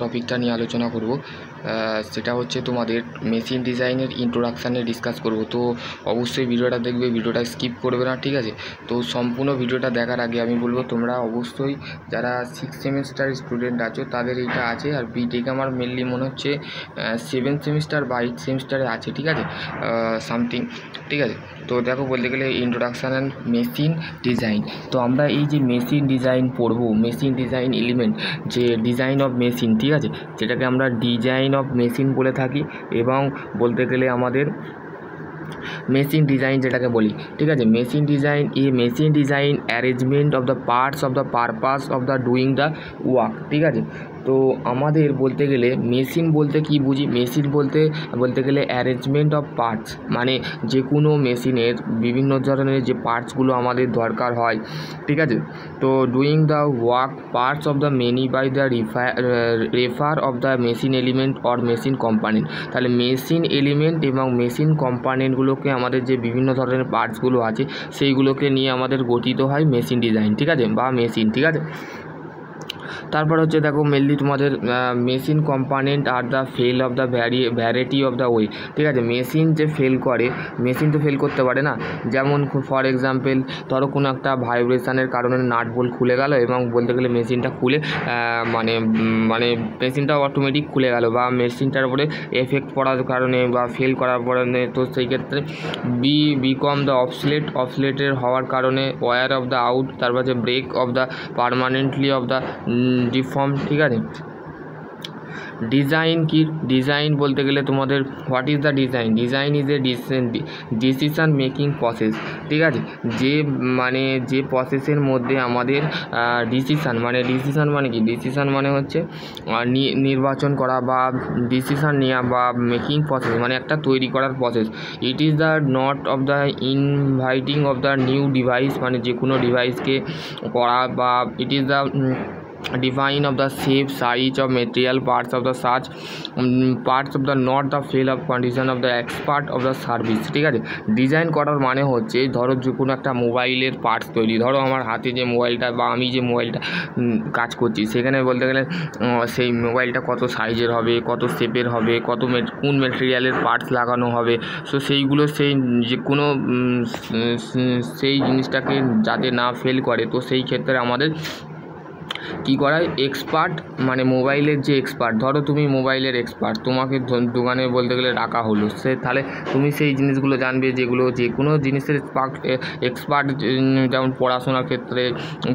টপিকটা নিয়ে আলোচনা করব, সেটা হচ্ছে তোমাদের মেশিন ডিজাইনের ইন্ট্রোডাকশানে ডিসকাস করব। তো অবশ্যই ভিডিওটা দেখবে, ভিডিওটা স্কিপ করবে না, ঠিক আছে? তো সম্পূর্ণ ভিডিওটা দেখার আগে আমি বলবো তোমরা অবশ্যই যারা 6 সেমিস্টার স্টুডেন্ট আছো তাদের এইটা আছে, আর বিটেক আমার মেনলি মনে হচ্ছে 7 সেমিস্টার বা 8 সেমিস্টারে আছে, ঠিক আছে, সামথিং, ঠিক আছে। তো দেখো, বলতে গেলে ইন্ট্রোডাকশান অ্যান্ড মেশিন ডিজাইন। তো আমরা এই যে মেশিন ডিজাইন পড়বো, মেশিন ডিজাইন এলিমেন্ট, যে ডিজাইন অফ মেশিন, ঠিক আছে, যেটাকে আমরা ডিজাইন অফ মেশিন বলে থাকি, এবং বলতে গেলে আমাদের মেশিন ডিজাইন যেটাকে বলি, ঠিক আছে। Machine design arrangement of the parts of the purpose of the doing the work, ঠিক আছে। তো আমাদের বলতে গেলে মেশিন বলতে কি বুঝি? মেশিন বলতে গেলে অ্যারেঞ্জমেন্ট অফ পার্টস, মানে যে কোনো মেশিনের বিভিন্ন ধরনের যে পার্টসগুলো আমাদের দরকার হয়, ঠিক আছে। তো doing the work parts of the many by the refer of the machine element or machine component. তাহলে মেশিন এলিমেন্ট এবং মেশিন কম্পোনেন্টগুলোকে, আমাদের যে বিভিন্ন ধরনের পার্টসগুলো আছে সেইগুলোকে নিয়ে আমাদের গঠিত হয় মেশিন ডিজাইন, ঠিক আছে, বা মেশিন, ঠিক আছে। তারপর হচ্ছে দেখো, মেনলি তোমাদের machine component are the fail of the variety of the way, ঠিক আছে। মেশিন যে ফেল করে, মেশিন তো ফেল করতে পারে না। যেমন ফর এক্সাম্পল, ধরো কোনো একটা ভাইব্রেশনের কারণে নাট বোল্ট খুলে গেল, এবং বলতে গেলে মেশিনটা খুলে মানে মেশিনটা অটোমেটিক খুলে গেল, বা মেশিনটার উপরে এফেক্ট পড়ার কারণে বা ফেল করার কারণে, তো সেই ক্ষেত্রে বিকম দ্য অবসলেটের হওয়ার কারণে ওয়্যার অফ দ্য আউট, তারপর হচ্ছে break of the permanently of the deform, ঠিক আছে। ডিজাইন কি? ডিজাইন বলতে গেলে তোমাদের what is the design? Design is a decision making process, ঠিক আছে। যে প্রসেসের মধ্যে আমাদের ডিসিশান মানে কি? ডিসিশান মানে হচ্ছে নির্বাচন করা, বা ডিসিশান নেওয়া, বা মেকিং প্রসেস মানে একটা তৈরি করার process. It is the not of the inviting of the new device, মানে যে কোনো ডিভাইসকে করা, বা it is the define of the shape, size of material parts of the such parts of the not the fail of condition of the expert of the service, ঠিক আছে। Design করার মানে হচ্ছে, ধরো যে কোনো একটা মোবাইলের পার্টস তৈরি, ধরো আমার হাতে যে মোবাইলটা বা আমি যে মোবাইলটা কাজ করছি, সেখানে বলতে গেলে সেই মোবাইলটা কত সাইজের হবে, কত শেপের হবে, কোন মেটেরিয়ালের পার্টস লাগানো হবে, সো সেইগুলো সেই যে কোনো সেই জিনিসটাকে যাতে না ফেল করে, তো সেই ক্ষেত্রে আমাদের কী করায়? এক্সপার্ট, মানে মোবাইলের যে এক্সপার্ট, ধরো তুমি মোবাইলের এক্সপার্ট, তোমাকে দোকানে বলতে গেলে ডাকা হলো, তাহলে তুমি সেই জিনিসগুলো জানবে, যেগুলো যে কোনো জিনিসের এক্সপার্ট। যেমন পড়াশোনার ক্ষেত্রে,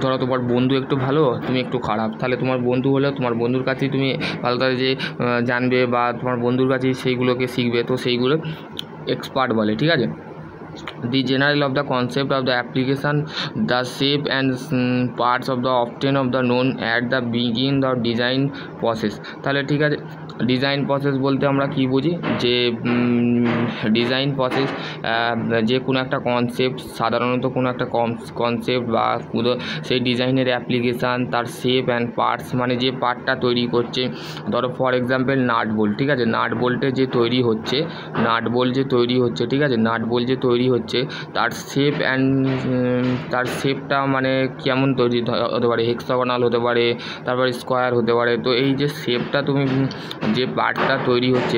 ধরো তোমার বন্ধু একটু ভালো, তুমি একটু খারাপ, তাহলে তোমার বন্ধু হলেও তোমার বন্ধুর কাছেই তুমি ভালো করে যে জানবে, বা তোমার বন্ধুর কাছেই সেইগুলোকে শিখবে, তো সেইগুলো এক্সপার্ট বলে, ঠিক আছে। The general of the concept of the application, the shape and parts of the often of the known at the begin the design process। তাহলে ঠিক আছে, ডিজাইন প্রসেস বলতে আমরা কি বুঝি? যে ডিজাইন প্রসেস যে কোনো একটা কনসেপ্ট, সাধারণত কোনো একটা কনসেপ্ট বা সেই ডিজাইনের অ্যাপ্লিকেশান, তার শেপ অ্যান্ড পার্টস, মানে যে পার্টটা তৈরি করছে, ধরো ফর এক্সাম্পল নাট বোল্ট, ঠিক আছে। নাট বোল্ট যে তৈরি হচ্ছে, ঠিক আছে, নাট বোল্ট যে তৈরি হচ্ছে, তার শেপ অ্যান্ড তার শেপটা মানে কেমন তৈরি হতে পারে? হেক্সাগোনাল হতে পারে, তারপরে স্কোয়ার হতে পারে। তো এই যে শেপটা, তুমি যে পার্টটা তৈরি হচ্ছে,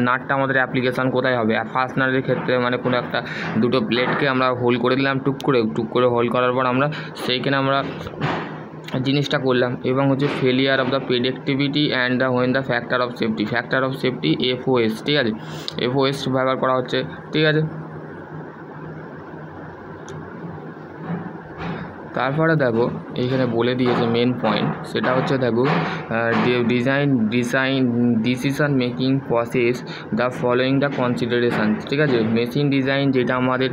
নাটটা আমাদের অ্যাপ্লিকেশান কোথায় হবে? ফার্স্ট নাটের ক্ষেত্রে, মানে কোনো একটা দুটো প্লেটকে আমরা হোল করে দিলাম, টুক করে হোল করার পর আমরা সেইখানে আমরা জিনিসটা করলাম। এবং হচ্ছে failure of the predictivity and the when the factor of safety FOS, ঠিক আছে, FOS ব্যবহার করা হচ্ছে, ঠিক আছে। তারপরে দেখো, এইখানে বলে দিয়েছে মেন পয়েন্ট, সেটা হচ্ছে দেখো, decision making process the following the consideration, ঠিক আছে। মেশিন ডিজাইন যেটা আমাদের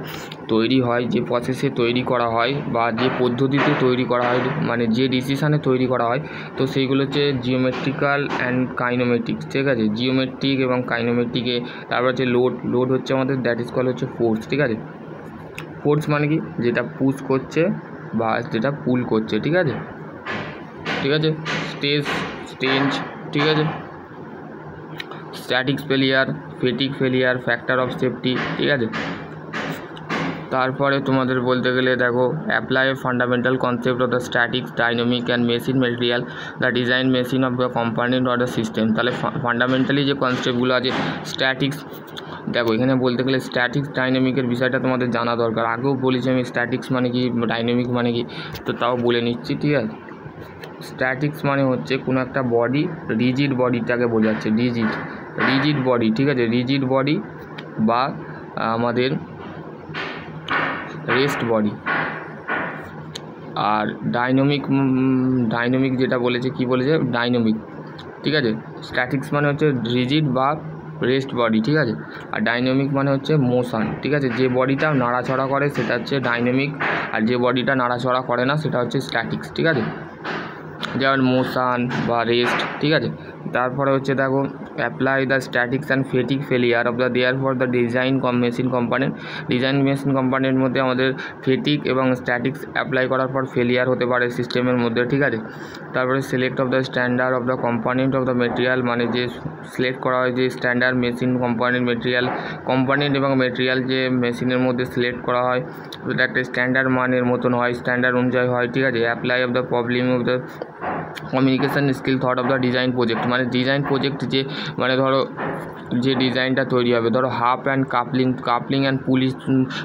তৈরি হয়, যে প্রসেসে তৈরি করা হয়, বা যে পদ্ধতিতে তৈরি করা হয়, মানে যে ডিসিশানে তৈরি করা হয়, তো সেইগুলো হচ্ছে জিওমেট্রিক্যাল অ্যান্ড কাইনোমেট্রিক, ঠিক আছে। জিওমেট্রিক এবং কাইনোমেট্রিকে, তারপর হচ্ছে লোড হচ্ছে আমাদের, দ্যাট ইজ কল হচ্ছে ফোর্স, ঠিক আছে। ফোর্স মানে কি? যেটা পুশ করছে বা যেটা পুল করছে, ঠিক আছে, স্ট্রেঞ্জ, ঠিক আছে। Static failure, factor of safety, ঠিক আছে। তারপরে তোমাদের বলতে গেলে দেখো apply a fundamental concept of the statics dynamic and machine material the design machine of the component or the system. তাহলে ফান্ডামেন্টালি যে কনসেপ্টগুলো আছে স্ট্যাটিক্স, দেখো এখানে বলতে গেলে স্ট্যাটিক্স ডাইনামিকের বিষয়টা তোমাদের জানা দরকার। আগেও বলেছি আমি স্ট্যাটিক্স মানে কি, ডাইনামিক মানে কি, তো তাও বলে নিচ্ছি, ঠিক আছে। স্ট্যাটিক্স মানে হচ্ছে কোনো একটা বডি, রিজিড বডিটাকে বোঝাচ্ছে, রিজিড বডি, ঠিক আছে, রিজিড বডি বা আমাদের রেস্ট বডি। আর ডাইনামিক যেটা বলেছে, কি বলেছে, ডাইনামিক, ঠিক আছে। স্ট্যাটিক্স মানে হচ্ছে রিজিড বা রেস্ট বডি, ঠিক আছে। আর ডাইনামিক মানে হচ্ছে মোশন, ঠিক আছে। যে বডিটা নাড়াচড়া করে সেটা হচ্ছে ডাইনামিক, আর যে বডিটা নাড়াচড়া করে না সেটা হচ্ছে স্ট্যাটিক্স, ঠিক আছে। যেমন মোশন বা রেস্ট, ঠিক আছে। তারপরে হচ্ছে দেখো apply the statics and fatigue failure of the there for the design machine component. Design machine কম্পোনেন্টের মধ্যে আমাদের ফেটিক এবং স্ট্যাটিক্স অ্যাপ্লাই করার পর ফেলিয়ার হতে পারে সিস্টেমের মধ্যে, ঠিক আছে। তারপরে select of the standard of the component of the material, মানে যে সিলেক্ট করা হয় যে স্ট্যান্ডার্ড মেশিন কম্পোনেন্ট এবং মেটেরিয়াল যে মেশিনের মধ্যে সিলেক্ট করা হয় সেটা একটা স্ট্যান্ডার্ড মানের মতন হয়, স্ট্যান্ডার্ড অনুযায়ী হয়, ঠিক আছে। Apply of the problem of the communication skill thought of the design project, মানে ডিজাইন প্রজেক্ট যে, মানে ধরো যে ডিজাইনটা তৈরি হবে, ধরো হাফ অ্যান্ড কাপলিং অ্যান্ড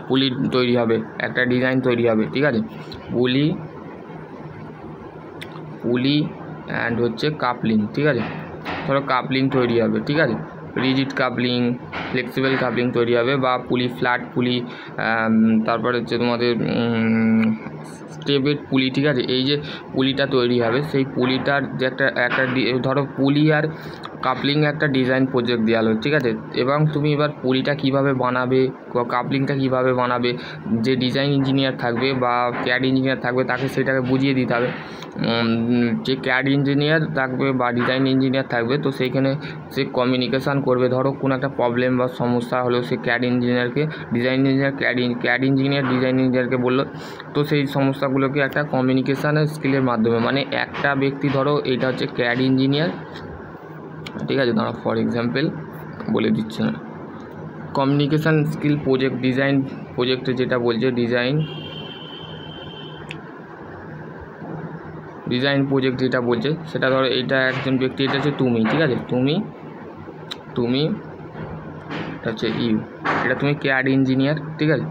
পুলি তৈরি হবে, একটা ডিজাইন তৈরি হবে, ঠিক আছে। পুলি অ্যান্ড হচ্ছে কাপলিং, ঠিক আছে। ধরো কাপলিং তৈরি হবে, ঠিক আছে, রিজিড কাপলিং, ফ্লেক্সিবল কাপলিং তৈরি হবে, বা পুলি, ফ্ল্যাট পুলি, তারপরে হচ্ছে তোমাদের স্টেবেড পুলি, ঠিক আছে। এই যে পুলিটা তৈরি হবে সেই পুলিটার যে একটা ধরো পুলি আর কাপলিং একটা ডিজাইন প্রজেক্ট দেওয়া হলো, ঠিক আছে। এবং তুমি এবার পুলিটা কীভাবে বানাবে, কাপলিংটা কীভাবে বানাবে, যে ডিজাইন ইঞ্জিনিয়ার থাকবে বা ক্যাড ইঞ্জিনিয়ার থাকবে তাকে সেটাকে বুঝিয়ে দিতে হবে। যে ক্যাড ইঞ্জিনিয়ার থাকবে বা ডিজাইন ইঞ্জিনিয়ার থাকবে তো সেইখানে সে কমিউনিকেশান করবে। ধরো কোনো একটা প্রবলেম বা সমস্যা হলো, সে ক্যাড ইঞ্জিনিয়ারকে, design engineer CAD engineer design ইঞ্জিনিয়ারকে বললো, তো সেই সমস্যাগুলোকে একটা কমিউনিকেশানের স্কিলের মাধ্যমে, মানে একটা ব্যক্তি, ধরো এটা হচ্ছে ক্যাড ইঞ্জিনিয়ার, ঠিক আছে, ধরো ফর এক্সাম্পল বলে দিচ্ছি না, কমিউনিকেশান স্কিল প্রজেক্ট, ডিজাইন প্রজেক্টে যেটা বলছে ডিজাইন প্রজেক্ট যেটা বলছে সেটা ধরো এটা একজন ব্যক্তি, এটা হচ্ছে তুমি, ঠিক আছে, তুমি এটা হচ্ছে এটা তুমি ক্যাড ইঞ্জিনিয়ার, ঠিক আছে।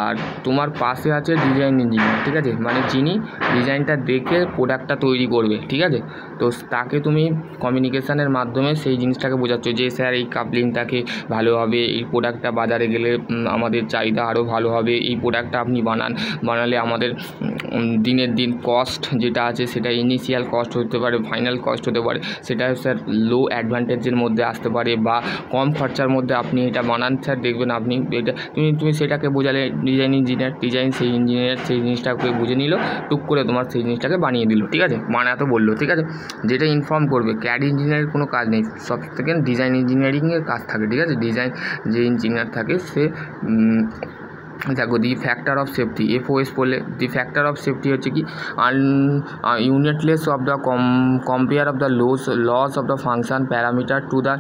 আর তোমার পাশে আছে ডিজাইন ইঞ্জিনিয়ার, ঠিক আছে, মানে যিনি ডিজাইনটা দেখে প্রোডাক্টটা তৈরি করবে, ঠিক আছে। তো তাকে তুমি কমিউনিকেশানের মাধ্যমে সেই জিনিসটাকে বোঝাচ্ছ যে স্যার এই কাপলিংটাকে ভালো হবে, এই প্রোডাক্টটা বাজারে গেলে আমাদের চাহিদা আরও ভালো হবে, এই প্রোডাক্টটা আপনি বানালে আমাদের দিনের দিন কস্ট যেটা আছে সেটা ইনিশিয়াল কস্ট হতে পারে, ফাইনাল কস্ট হতে পারে, সেটা স্যার লো অ্যাডভান্টেজের মধ্যে আসতে পারে, বা কম খরচার মধ্যে আপনি এটা বানান স্যার, দেখবেন আপনি এটা তুমি সেটাকে বোঝালে ডিজাইন সেই ইঞ্জিনিয়ার সেই জিনিসটাকে বুঝে নিল, টুক করে তোমার সেই জিনিসটাকে বানিয়ে দিল, ঠিক আছে, বানাতে বললো, ঠিক আছে। যেটা ইনফর্ম করবে, ক্যাড ইঞ্জিনিয়ারের কোনো কাজ নেই, সব থেকে ডিজাইন ইঞ্জিনিয়ারিংয়ের কাজ থাকে, ঠিক আছে। ডিজাইন যে ইঞ্জিনিয়ার থাকে সে দেখো the factor of safety, FOS বললে দি ফ্যাক্টর অফ সেফটি হচ্ছে কি unitless of the compare of the loss of the function parameter to the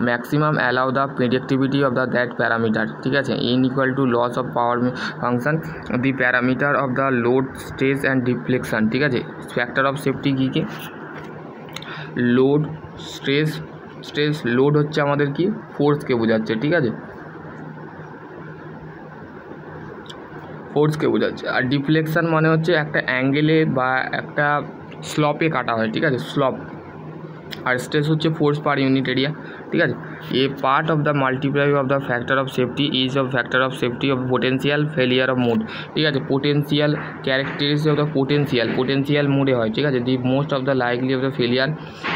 maximum allow the predictivity of the that parameter, ঠিক আছে, equal to loss of power function the parameter of the load stress and deflection, ঠিক আছে। Factor of safety কী কী, load, stress, load হচ্ছে আমাদের কি ফোর্সকে বোঝাচ্ছে, ঠিক আছে, ফোর্সকে বোঝাচ্ছে। আর ডিফ্লেকশান মানে হচ্ছে একটা অ্যাঙ্গেলে বা একটা স্লপে কাটা হয়, ঠিক আছে, স্লপ। আর স্ট্রেস হচ্ছে ফোর্স পার ইউনিট এরিয়া, ঠিক আছে। A part of the multiply of the factor of safety is of factor of safety of potential failure of mode, ঠিক আছে। Potential characteristic of the potential মোডে হয়, ঠিক আছে। The most of the likely of the failure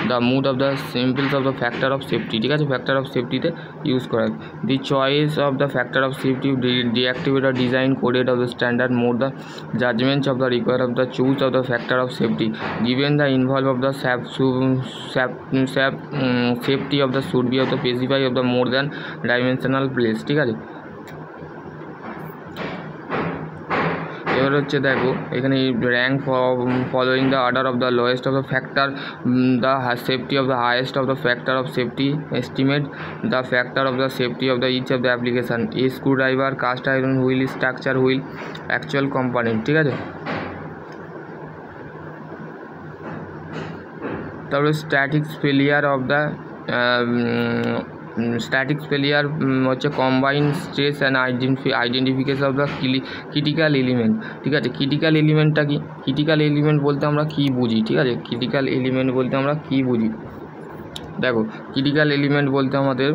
the mode of the symbols of the factor of safety, ঠিক আছে, factor অফ সেফটিতে ইউজ করা। দি choice of the factor of safety deactivate of design coded of the standard mode the judgements of the require of the choose of the factor of safety given the involve of the safety of the should be of the specify of the more than dimensional place, ঠিক আছে। এবার হচ্ছে দেখো এখানে rank following the order of the lowest of the factor the safety of the highest of the factor of safety estimate the factor of the safety of the each of the application a screwdriver cast iron wheel structure wheel actual component. ঠিক আছে, তারপরে statics failure of the static failure হচ্ছে combine stress and identification of the critical element. ঠিক আছে, critical এলিমেন্টটা কি? Critical element বলতে আমরা কী বুঝি? ঠিক আছে, ক্রিটিক্যাল এলিমেন্ট বলতে আমরা কী বুঝি দেখো, ক্রিটিক্যাল এলিমেন্ট বলতে আমাদের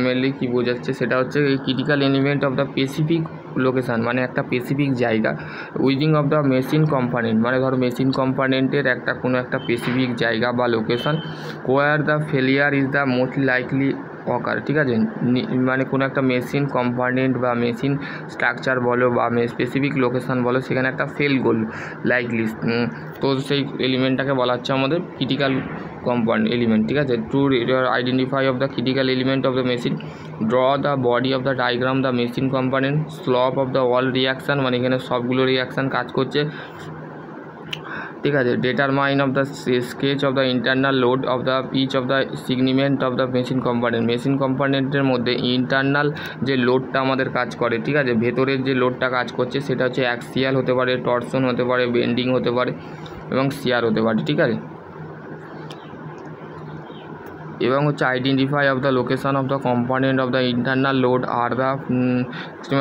মেনলি কী বোঝাচ্ছে সেটা হচ্ছে এই critical element of the specific location, মানে একটা স্পেসিফিক জায়গা উইদিং অফ দ্য মেশিন কম্পোনেন্ট, মানে ধরো মেশিন কম্পোনেন্টের একটা কোনো একটা স্পেসিফিক জায়গা বা location where the failure is the most likely occur. ঠিক আছে, মানে কোনো একটা মেশিন কম্পোনেন্ট বা মেশিন স্ট্রাকচার বলো বা স্পেসিফিক লোকেশান বলো সেখানে একটা ফেল গোল লাইকলি, তো সেই এলিমেন্টটাকে বলা হচ্ছে আমাদের ক্রিটিক্যাল কম্পাউন্ড এলিমেন্ট। ঠিক আছে, to identify of the critical element of the machine draw the body of the diagram the machine component slope of the all reaction, মানে এখানে সবগুলো রিয়াকশান কাজ করছে। ঠিক আছে, determine of the sketch of the internal load of the each of the segment of the machine component, machine কম্পোনেন্টের মধ্যে internal যে লোডটা আমাদের কাজ করে, ঠিক আছে, ভেতরের যে লোডটা কাজ করছে সেটা হচ্ছে অ্যাক্সিয়াল হতে পারে, টর্সন হতে পারে, বেন্ডিং হতে পারে এবং শিয়ার হতে পারে। ঠিক আছে, এবং হচ্ছে identify of the location of the component of the internal load are the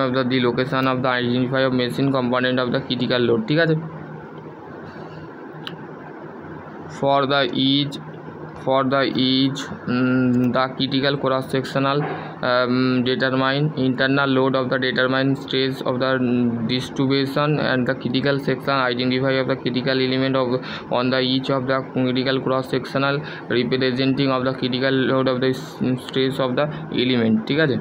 of the location of the identify of machine component of the critical load. ঠিক আছে, for the each the critical cross sectional determine internal load of the determine stress of the distribution and the critical section identify of the critical element of on the each of the critical cross sectional representing of the critical load of the stress of the element। ঠিক আছে,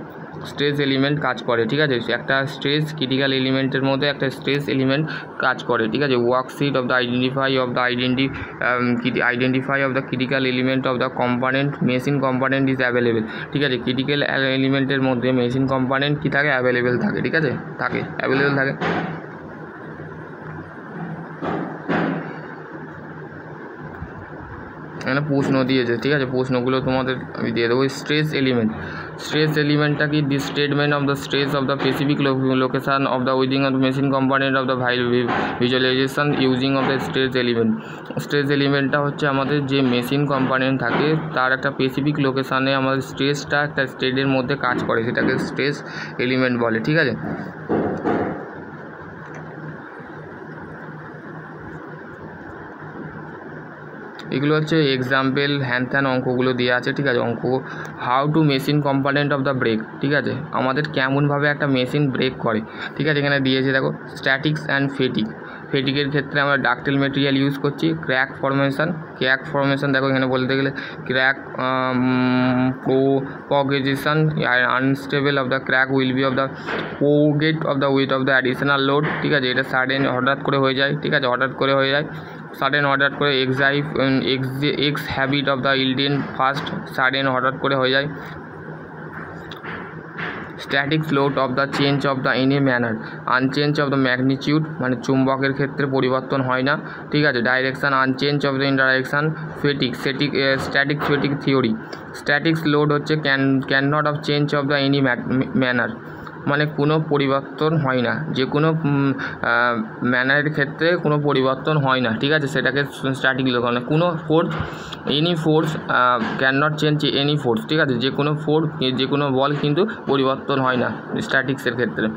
stress element কাজ করে। ঠিক আছে, একটা stress critical এলিমেন্টের মধ্যে একটা স্ট্রেস এলিমেন্ট কাজ করে। ঠিক আছে, worksheet of the identify of the critical element of the component machine component is available. ঠিক আছে, ক্রিটিক্যাল এলিমেন্টের মধ্যে মেশিন কম্পোনেন্ট কী থাকে? অ্যাভেলেবেল থাকে। ঠিক আছে, অ্যাভেলেবেল থাকে। এখানে প্রশ্ন দিয়েছে। ঠিক আছে, প্রশ্নগুলো তোমাদের আমি দিয়ে দেবো। স্ট্রেস এলিমেন্টটা কি? The statement of the stress of the specific location of the within of the machine component of the visualisation using of the stress element. Stress এলিমেন্টটা হচ্ছে আমাদের যে মেশিন কম্পোনেন্ট থাকে তার একটা স্পেসিফিক লোকেশানে আমাদের স্ট্রেসটা একটা স্টেটের মধ্যে কাজ করে, সেটাকে স্ট্রেস এলিমেন্ট বলে। ঠিক আছে, এগুলো হচ্ছে এক্সাম্পল হ্যান অঙ্কগুলো দেওয়া আছে। ঠিক আছে, অঙ্ক how to machine component of the break. ঠিক আছে, আমাদের কেমনভাবে একটা মেশিন ব্রেক করে। ঠিক আছে, এখানে দিয়েছে দেখো স্ট্যাটিক্স অ্যান্ড ফেটিকের ক্ষেত্রে আমরা ডাকটেল মেটেরিয়াল ইউজ করছি। ক্র্যাক ফর্মেশন দেখো এখানে বলতে গেলে crack propagation unstable of the crack will be of the propagate of the with of the additional load. ঠিক আছে, এটা সাডেন হঠাৎ করে হয়ে যায়। ঠিক আছে, হঠাৎ করে exhibit of the yielding first sudden হঠাৎ করে হয়ে যায়। Static float of the change of the any manner unchange of the magnitude, মানে চুম্বকের ক্ষেত্রে পরিবর্তন হয় না। ঠিক আছে, direction unchange of the indirection. Static fatigue theory statics load হচ্ছে can not of change of the any manner, মানে কোনো পরিবর্তন হয় না, যে কোনো ম্যানারের ক্ষেত্রে কোনো পরিবর্তন হয় না। ঠিক আছে, সেটাকে স্ট্যাটিক লোড মানে কোনো any force can not change any force. ঠিক আছে, যে কোনো বল কিন্তু পরিবর্তন হয় না স্ট্যাটিক্সের ক্ষেত্রে।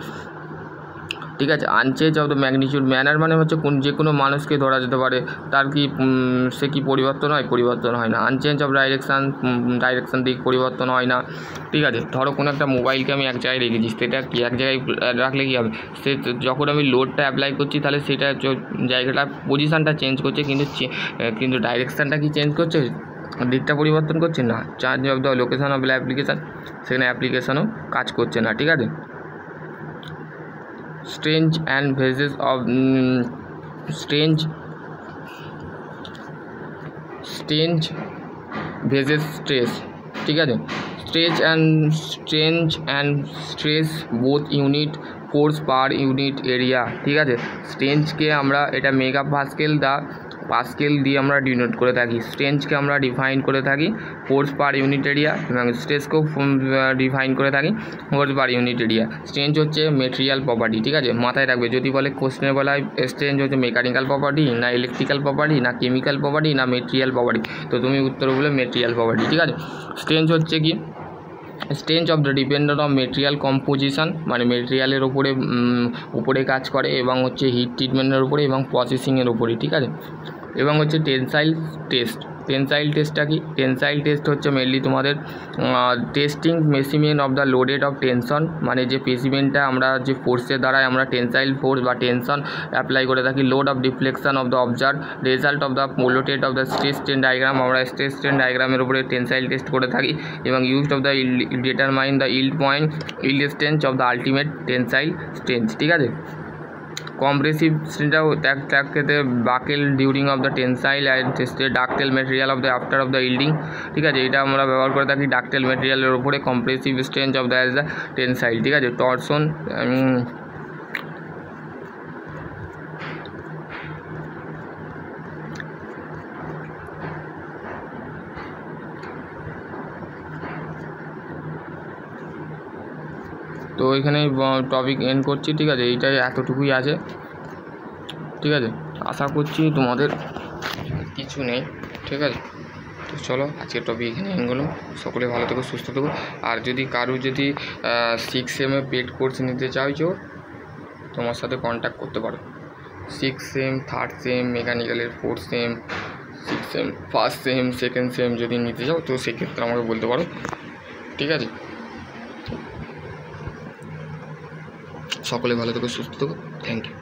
ঠিক আছে, unchange of the magnitude manner মানে হচ্ছে যে কোনো মানুষকে ধরা যেতে পারে, তার কি সে কি পরিবর্তন হয় না। আনচেঞ্জ অফ ডাইরেকশান দিক পরিবর্তন হয় না। ঠিক আছে, ধরো কোনো একটা মোবাইলকে আমি এক জায়গায় রেখেছি, সেটা কি এক জায়গায় রাখলে কী হবে? সে যখন আমি লোডটা অ্যাপ্লাই করছি তাহলে সেটা জায়গাটা পজিশানটা চেঞ্জ করছে, কিন্তু ডাইরেকশানটা কি চেঞ্জ করছে? দিকটা পরিবর্তন করছে না। Change of the location of application, সেখানে অ্যাপ্লিকেশানও কাজ করছে না। ঠিক আছে, strange and wedges of strange wedges stress. ঠিক আছে, strange and stress both unit force per unit area, ঠিক আছে। স্ট্রেঞ্জকে আমরা এটা মেগা পাস্কেল দিয়ে আমরা ডিনোট করে থাকি। স্ট্রেঞ্জকে আমরা ডিফাইন করে থাকি ফোর্স পার ইউনিট এরিয়া, এবং স্ট্রেসকেও ডিফাইন করে থাকি force per unit area. Strange হচ্ছে মেটেরিয়াল প্রপার্টি, ঠিক আছে, মাথায় রাখবে। যদি বলে কোশ্চেনে বলা হয় স্ট্রেঞ্জ হচ্ছে মেকানিক্যাল প্রপার্টি না ইলেকট্রিক্যাল প্রপার্টি না কেমিক্যাল প্রপার্টি না মেটেরিয়াল প্রপার্টি, তো তুমি উত্তর বলে মেটেরিয়াল প্রপার্টি, ঠিক আছে। স্ট্রেঞ্জ হচ্ছে কি, strange of the dependent of material composition, মানে মেটেরিয়ালের উপরে কাজ করে, এবং হচ্ছে হিট ট্রিটমেন্টের উপরে এবং প্রসেসিংয়ের উপরে, ঠিক আছে। এবং হচ্ছে টেনসাইল টেস্ট। টেনসাইল টেস্টটা কি? টেনসাইল টেস্ট হচ্ছে মেনলি তোমাদের testing measurement of the loaded of tension, মানে যে পেসিমেন্টটা আমরা যে ফোর্সের দ্বারাই আমরা টেনসাইল ফোর্স বা টেনশন অ্যাপ্লাই করে থাকি। Load of deflection of the observe result of the plotted of the stress strain diagram, আমরা স্ট্রেস স্ট্রেন ডায়াগ্রামের উপরে টেনসাইল টেস্ট করে থাকি। এবং used of the determine the yield point yield strength of the ultimate tensile strength, ঠিক আছে। Compressive স্ট্রেনটাও তার ক্ষেত্রে buckle during of the tensile and ductile material of the after of the yielding, ঠিক আছে। এটা আমরা ব্যবহার করে থাকি ডাকটেল মেটেরিয়ালের উপরে compressive strength of the tensile, ঠিক আছে। টরশন, তো এখানে টপিক এন্ড করছি, ঠিক আছে। এইটাই এতটুকুই আছে, ঠিক আছে। আশা করছি তোমাদের কিছু নেই, ঠিক আছে। তো চলো আজকের টপিক এখানে এন্ড করলাম। সকলে ভালো থেকো, সুস্থ থেকো। আর যদি কারো যদি 6M পেড কোর্স নিতে চাইছো তোমার সাথে কন্ট্যাক্ট করতে পারো। 6M, 3rd সেম, মেকানিক্যালের 4th sem, 6M, 1st sem, 2nd sem যদি নিতে চাও তো সেক্ষেত্রে আমাকে বলতে পারো, ঠিক আছে। সকলে ভালো থেকো, সুস্থ থেকো, থ্যাংক ইউ।